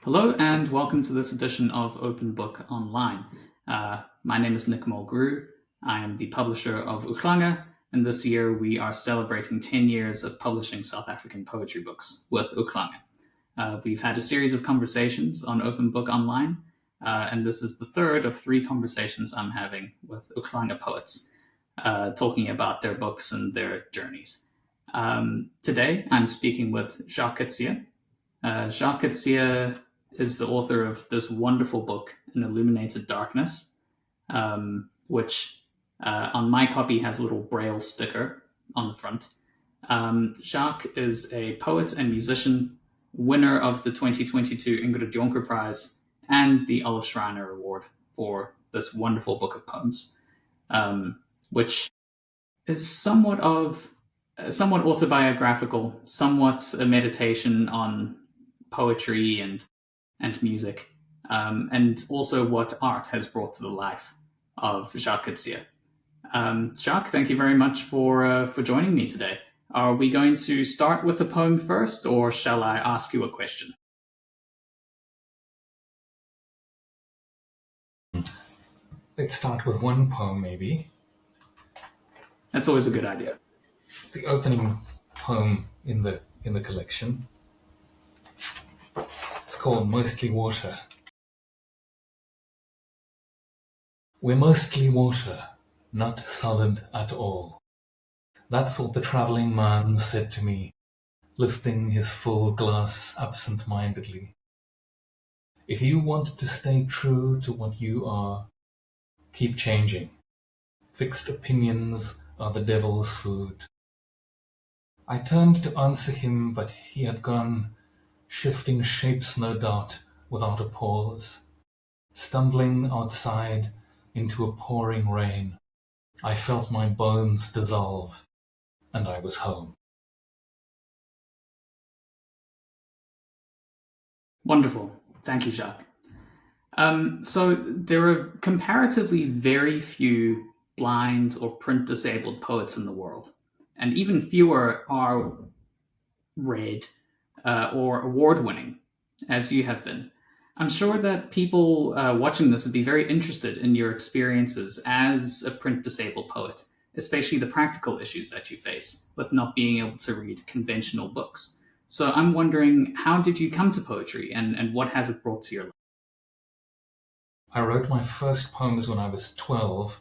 Hello and welcome to this edition of Open Book Online. My name is Nick Mulgrew. I am the publisher of uHlanga, and this year we are celebrating 10 years of publishing South African poetry books with uHlanga. We've had a series of conversations on Open Book Online, and this is the third of 3 conversations I'm having with uHlanga poets, talking about their books and their journeys. Today I'm speaking with Jacques Coetzee. Jacques Coetzee is the author of this wonderful book, An Illuminated Darkness, which on my copy has a little braille sticker on the front. Jacques is a poet and musician, winner of the 2022 Ingrid Jonker Prize and the Olive Schreiner Award for this wonderful book of poems, which is somewhat autobiographical, somewhat a meditation on poetry and music, and also what art has brought to the life of Jacques Coetzee. Jacques, thank you very much for joining me today. Are we going to start with the poem first, or shall I ask you a question? Let's start with one poem, maybe. That's always a good idea. It's the opening poem in the collection. It's called Mostly Water. We're mostly water, not solid at all. That's what the travelling man said to me, lifting his full glass absent-mindedly. If you want to stay true to what you are, keep changing. Fixed opinions are the devil's food. I turned to answer him, but he had gone, shifting shapes no doubt, without a pause. Stumbling outside into a pouring rain, I felt my bones dissolve, and I was home. Wonderful. Thank you, Jacques. So there are comparatively very few blind or print-disabled poets in the world, and even fewer are read or award-winning, as you have been. I'm sure that people watching this would be very interested in your experiences as a print-disabled poet, especially the practical issues that you face with not being able to read conventional books. So I'm wondering, how did you come to poetry, and what has it brought to your life? I wrote my first poems when I was 12.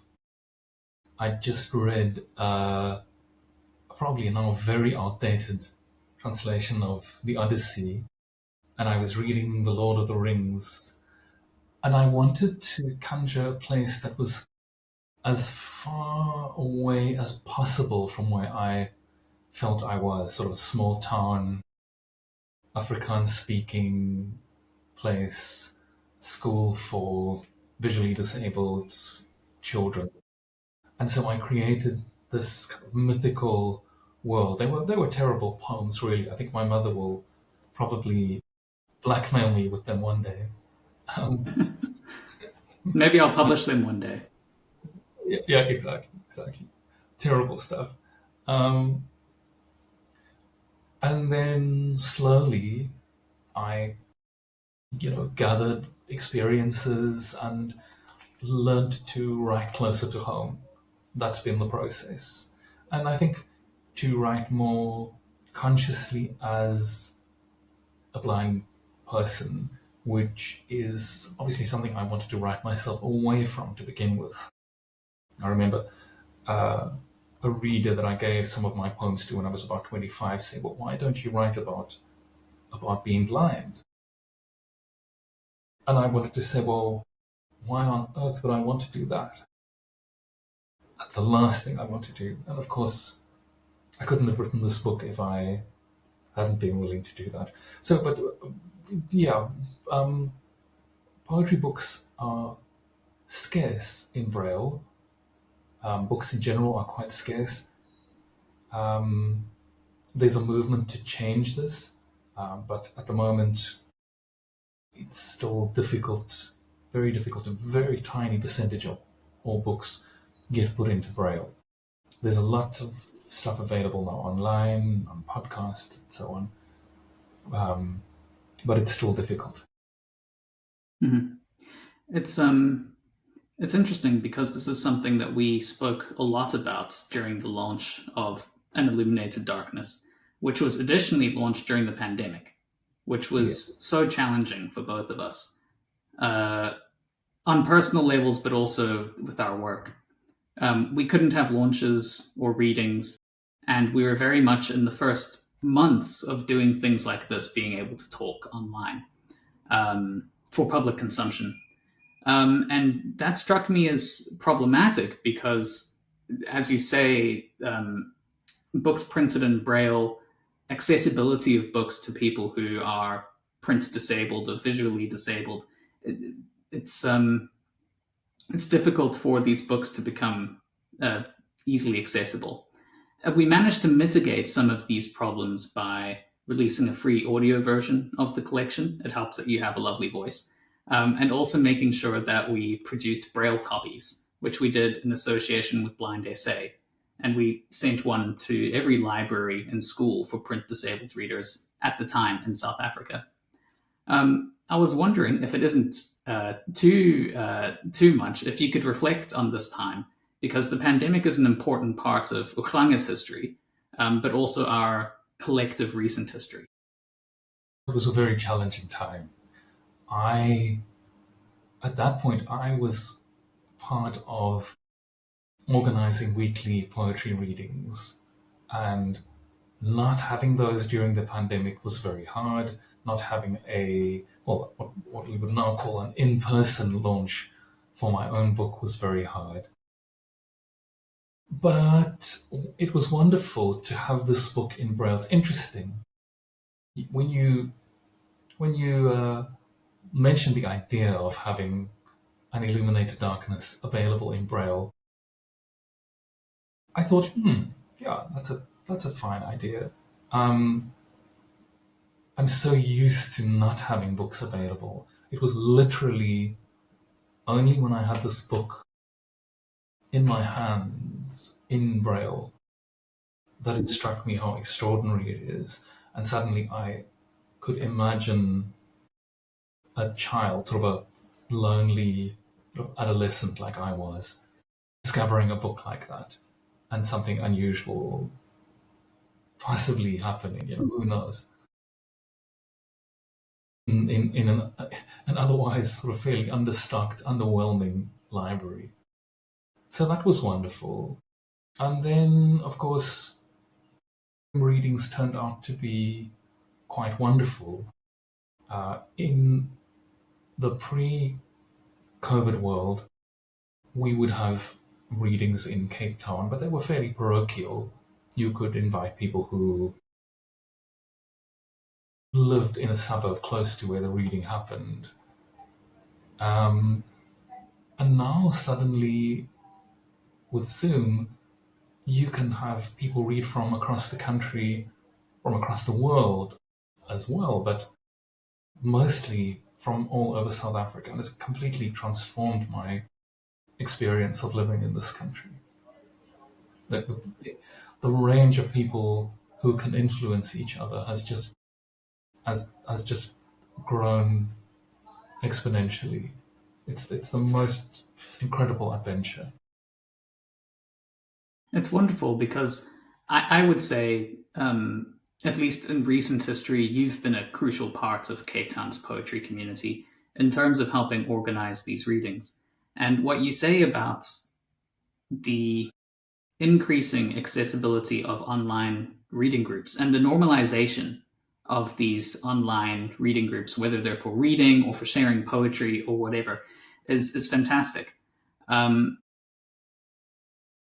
I just read probably a now very outdated translation of the Odyssey, and I was reading The Lord of the Rings, and I wanted to conjure a place that was as far away as possible from where I felt I was, sort of a small town, Afrikaans-speaking place, school for visually disabled children. And so I created this kind of mythical world. They were terrible poems, really. I think my mother will probably blackmail me with them one day. Maybe I'll publish them one day. Yeah, exactly. Terrible stuff. Um, and then slowly, I, gathered experiences and learned to write closer to home. That's been the process. And I think to write more consciously as a blind person, which is obviously something I wanted to write myself away from to begin with. I remember a reader that I gave some of my poems to when I was about 25 said, well, why don't you write about being blind? And I wanted to say, well, why on earth would I want to do that? That's the last thing I want to do. And of course, I couldn't have written this book if I hadn't been willing to do that. So, but yeah, poetry books are scarce in Braille. Books in general are quite scarce. There's a movement to change this, but at the moment, it's still difficult, very difficult. A very tiny percentage of all books get put into Braille. There's a lot of stuff available now online, on podcasts, and so on, but it's still difficult. Mhm. It's it's interesting because this is something that we spoke a lot about during the launch of An Illuminated Darkness, which was additionally launched during the pandemic, which was Yes. so challenging for both of us uh, on personal levels, but also with our work. We couldn't have launches or readings, and we were very much in the first months of doing things like this, being able to talk online for public consumption. And that struck me as problematic because, as you say, books printed in Braille, accessibility of books to people who are print disabled or visually disabled, it, it's it's difficult for these books to become uh, easily accessible. We managed to mitigate some of these problems by releasing a free audio version of the collection. It helps that you have a lovely voice. And also making sure that we produced Braille copies, which we did in association with Blind SA. And we sent one to every library and school for print disabled readers at the time in South Africa. I was wondering if it isn't too much, if you could reflect on this time, because the pandemic is an important part of uHlanga's history, but also our collective recent history. It was a very challenging time. I, at that point, I was part of organizing weekly poetry readings, and not having those during the pandemic was very hard. Not having what we would now call an in-person launch for my own book was very hard. But it was wonderful to have this book in Braille. It's interesting when you mentioned the idea of having An Illuminated Darkness available in Braille. I thought, yeah, that's a fine idea. Um, I'm so used to not having books available. It was literally only when I had this book in my hands in Braille that it struck me how extraordinary it is. And suddenly I could imagine a child, sort of a lonely sort of adolescent like I was, discovering a book like that and something unusual possibly happening. Who knows? In an otherwise sort of fairly understocked, underwhelming library. So that was wonderful. And then, of course, readings turned out to be quite wonderful. In the pre COVID world, we would have readings in Cape Town, but they were fairly parochial. You could invite people who lived in a suburb close to where the reading happened. Um, and now, suddenly, with Zoom, you can have people read from across the country, from across the world as well, but mostly from all over South Africa. And it's completely transformed my experience of living in this country. The range of people who can influence each other has just grown exponentially. It's the most incredible adventure. It's wonderful because I would say, at least in recent history, you've been a crucial part of Cape Town's poetry community in terms of helping organize these readings. And what you say about the increasing accessibility of online reading groups and the normalization of these online reading groups, whether they're for reading or for sharing poetry or whatever, is fantastic. Um,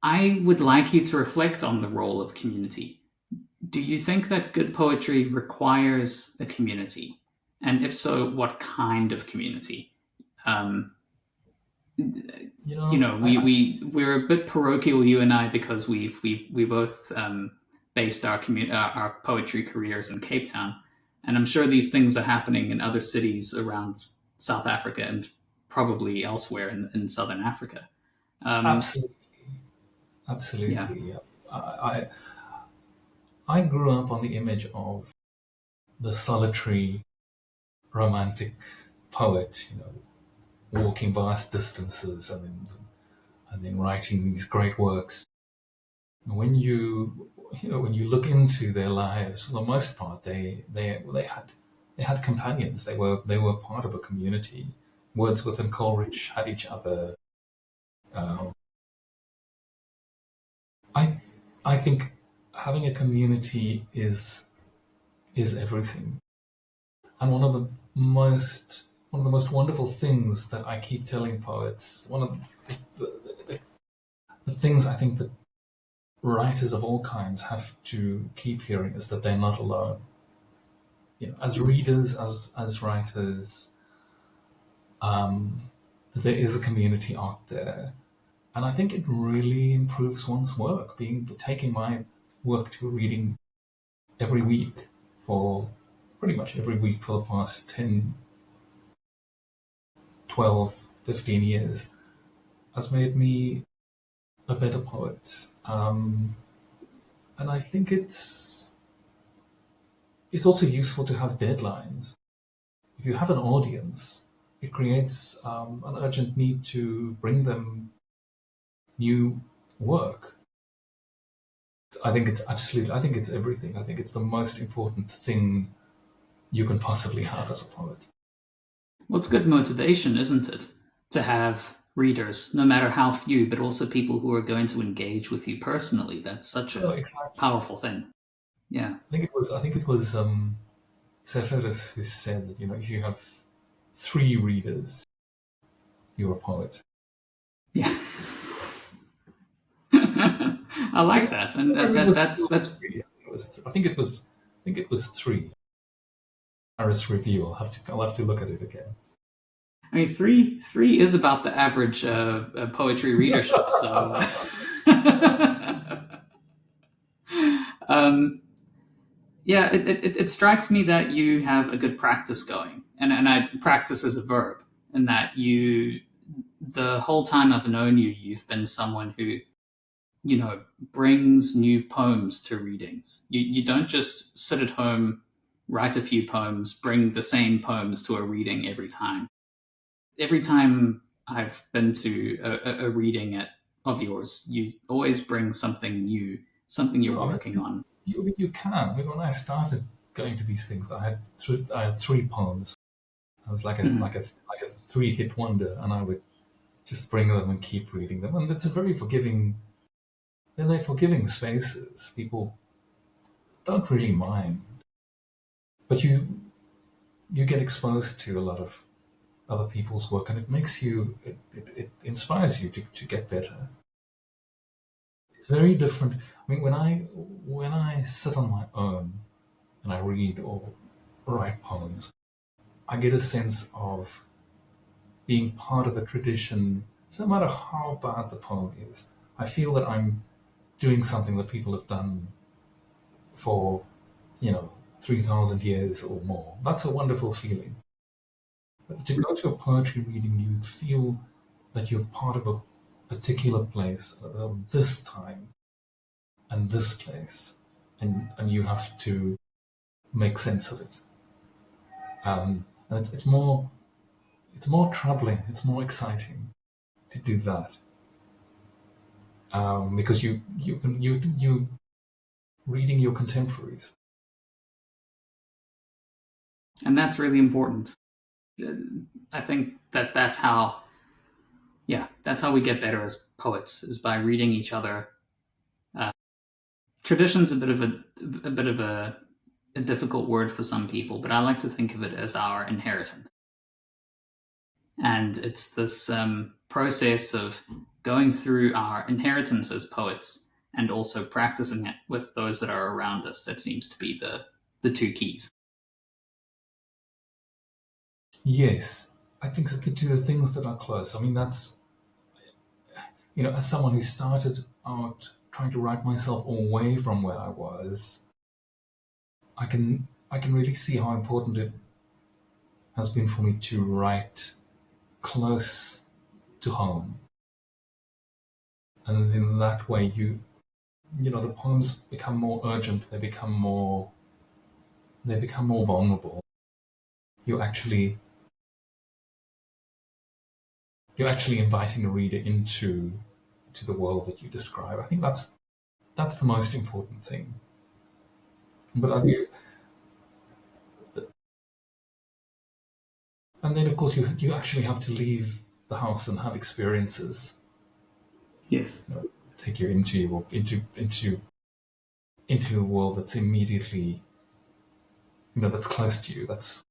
I would like you to reflect on the role of community. Do you think that good poetry requires a community? And if so, what kind of community? Um, we're a bit parochial, you and I, because we both based our poetry careers in Cape Town, and I'm sure these things are happening in other cities around South Africa and probably elsewhere in Southern Africa. Um, Absolutely, yeah. absolutely. Yeah. I grew up on the image of the solitary romantic poet, walking vast distances and then writing these great works. And when when you look into their lives, for the most part, they had companions. They were part of a community. Wordsworth and Coleridge had each other. Uh, I I think having a community is everything. And one of the most wonderful things that I keep telling poets, one of the things I think that writers of all kinds have to keep hearing is that they're not alone. As readers, as writers, there is a community out there, and I think it really improves one's work. Taking my work to reading every week for pretty much every week for the past 10, 12, 15 years has made me a better poet. And I think it's also useful to have deadlines. If you have an audience, it creates an urgent need to bring them new work. I think it's everything. I think it's the most important thing you can possibly have as a poet. Well, it's good motivation, isn't it? To have readers, no matter how few, but also people who are going to engage with you personally. That's such Oh, a exactly. powerful thing. Yeah. I think it was Seferis who said that, if you have 3 readers, you're a poet. Yeah. I like that. And Maybe it was two or that's three. I think it was 3. Paris Review. I'll have to look at it again. I mean, three is about the average poetry readership. So, um, yeah, it strikes me that you have a good practice going, and I practice as a verb, and that the whole time I've known you, you've been someone who brings new poems to readings. You don't just sit at home, write a few poems, bring the same poems to a reading every time. Every time I've been to a reading of yours, you always bring something new, something you're No, I working mean, on. you can. I mean, when I started going to these things, I had 3 poems. I was Mhm. like a 3-hit wonder, and I would just bring them and keep reading them. And it's a very forgiving. They're forgiving spaces. People don't really mind, but you get exposed to a lot of other people's work, and it inspires you to get better. It's very different. I mean, when I sit on my own and I read or write poems, I get a sense of being part of a tradition. So no matter how bad the poem is, I feel that I'm doing something that people have done for, you know, 3,000 years or more. That's a wonderful feeling. But to go to a poetry reading, you feel that you're part of a particular place, this time and this place, and you have to make sense of it. And it's more troubling, it's more exciting to do that, because you reading your contemporaries. And that's really important. I think that's how, yeah, that's how we get better as poets, is by reading each other. Tradition's a bit of a difficult word for some people, but I like to think of it as our inheritance. And it's this process of going through our inheritance as poets and also practicing it with those that are around us that seems to be the two keys. Yes, I think so, to the things that are close. I mean, that's, as someone who started out trying to write myself away from where I was, I can really see how important it has been for me to write close to home. And in that way, the poems become more urgent. They become more vulnerable. You actually you're actually inviting a reader into the world that you describe. I think that's the most important thing. But and then of course you actually have to leave the house and have experiences. Yes. Take you into a world that's immediately, that's close to you. That's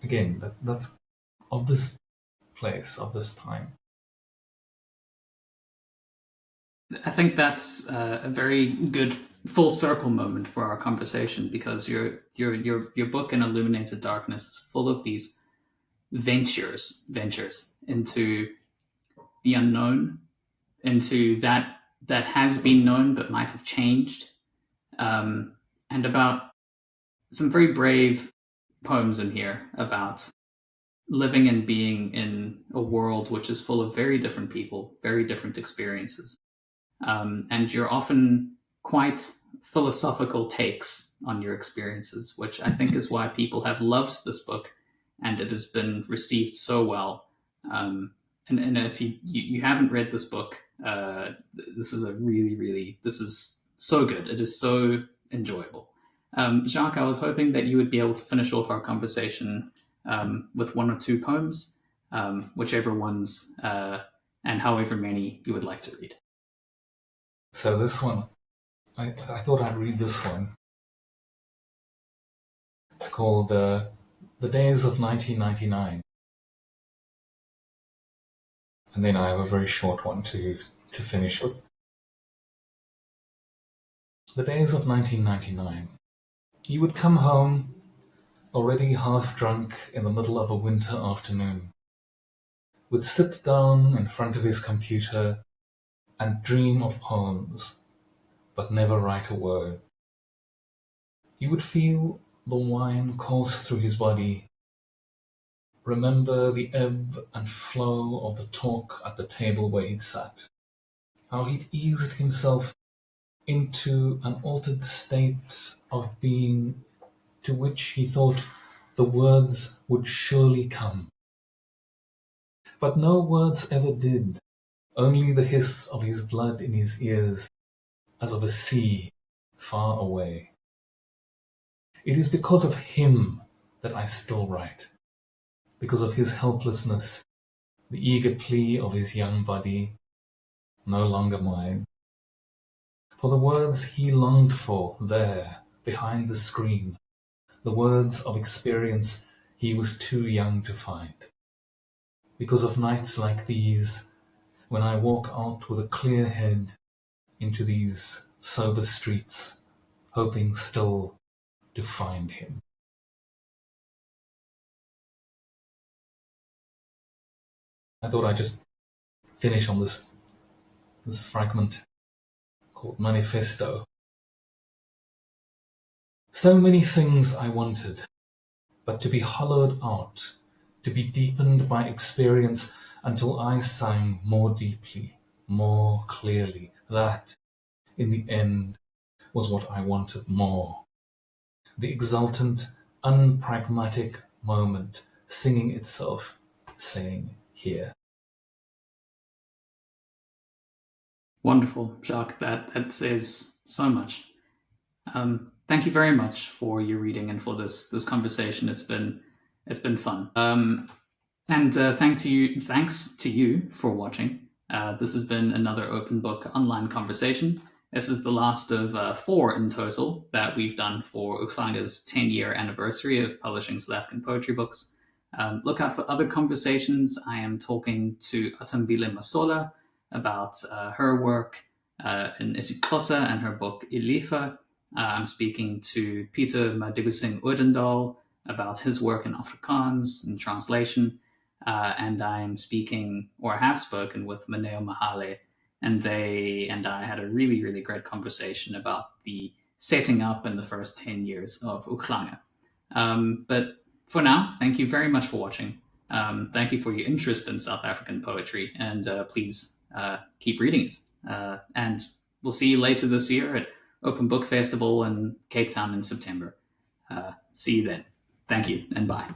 again that's of this place, of this time. I think that's a very good full circle moment for our conversation, because your book in Illuminated Darkness is full of these ventures into the unknown, into that has been known but might have changed, and about some very brave poems in here about living and being in a world which is full of very different people, very different experiences. And you're often quite philosophical takes on your experiences, which I think is why people have loved this book and it has been received so well. And if you haven't read this book, this is this is so good. It is so enjoyable. Jacques, I was hoping that you would be able to finish off our conversation with one or two poems, whichever ones and however many you would like to read. So this one, I thought I'd read this one. It's called The Days of 1999. And then I have a very short one to finish with. The days of 1999. You would come home, already half drunk in the middle of a winter afternoon, would sit down in front of his computer and dream of poems, but never write a word. He would feel the wine course through his body, remember the ebb and flow of the talk at the table where he'd sat, how he'd eased himself into an altered state of being to which he thought the words would surely come. But no words ever did, only the hiss of his blood in his ears, as of a sea far away. It is because of him that I still write, because of his helplessness, the eager plea of his young body, no longer mine. For the words he longed for there, behind the screen, the words of experience he was too young to find. Because of nights like these, when I walk out with a clear head into these sober streets, hoping still to find him. I thought I'd just finish on this fragment called Manifesto. So many things I wanted, but to be hollowed out, to be deepened by experience until I sang more deeply, more clearly. That, in the end, was what I wanted more. The exultant, unpragmatic moment singing itself, saying, here. Wonderful, Jacques. That says so much. Thank you very much for your reading and for this conversation. It's been fun. And thanks to you for watching. This has been another Open Book online conversation. This is the last of 4 in total that we've done for uHlanga's 10-year anniversary of publishing South African poetry books. Look out for other conversations. I am talking to Athambile Masola about her work in isiXhosa and her book Ilifa. I'm speaking to Pieter Odendaal about his work in Afrikaans and translation. And I'm speaking, or have spoken, with Maneo Mohale, and they and I had a really great conversation about the setting up in the first 10 years of uHlanga. But for now, thank you very much for watching. Thank you for your interest in South African poetry, and please keep reading it. And we'll see you later this year at Open Book Festival in Cape Town in September. See you then. Thank you, and bye.